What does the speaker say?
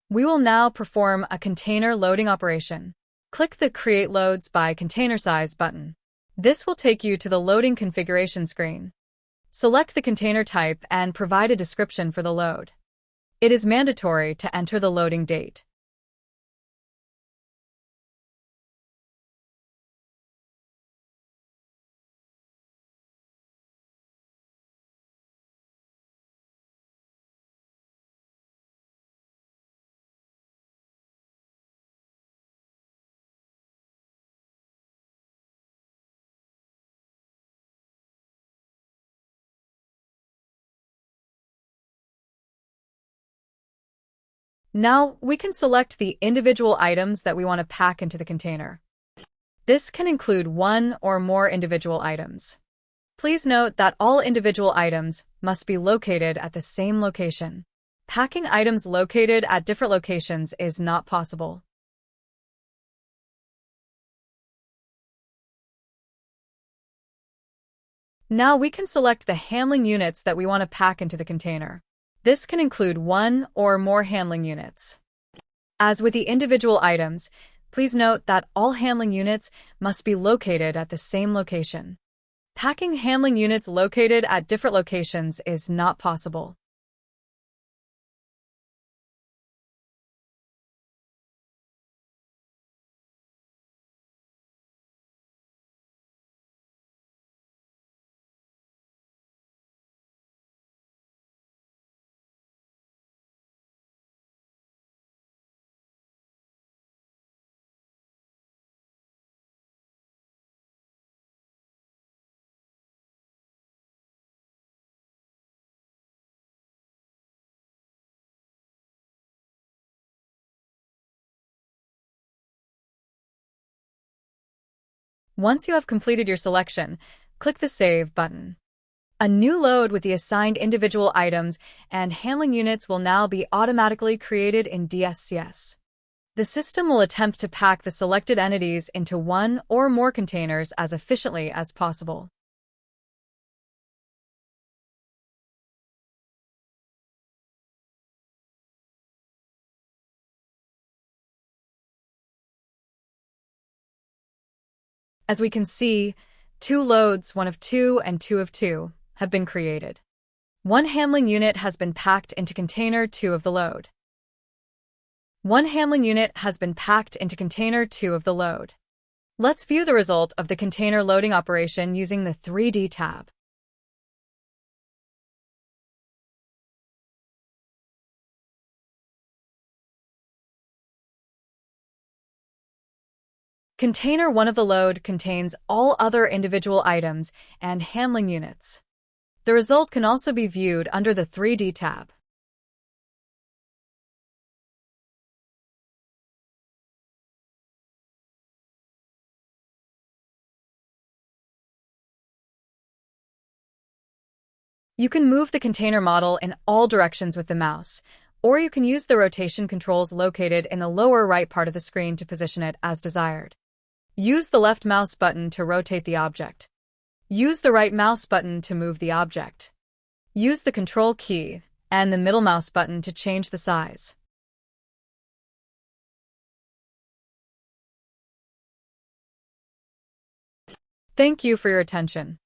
We will now perform a container loading operation. Click the Create Loads by Container Size button. This will take you to the loading configuration screen. Select the container type and provide a description for the load. It is mandatory to enter the loading date. Now, we can select the individual items that we want to pack into the container. This can include one or more individual items. Please note that all individual items must be located at the same location. Packing items located at different locations is not possible. Now we can select the handling units that we want to pack into the container. This can include one or more handling units. As with the individual items, please note that all handling units must be located at the same location. Packing handling units located at different locations is not possible. Once you have completed your selection, click the Save button. A new load with the assigned individual items and handling units will now be automatically created in DSCS. The system will attempt to pack the selected entities into one or more containers as efficiently as possible. As we can see, 2 loads, 1 of 2 and 2 of 2, have been created. One handling unit has been packed into container 2 of the load. One handling unit has been packed into container 2 of the load. Let's view the result of the container loading operation using the 3D tab. Container 1 of the load contains all other individual items and handling units. The result can also be viewed under the 3D tab. You can move the container model in all directions with the mouse, or you can use the rotation controls located in the lower right part of the screen to position it as desired. Use the left mouse button to rotate the object. Use the right mouse button to move the object. Use the Control key and the middle mouse button to change the size. Thank you for your attention.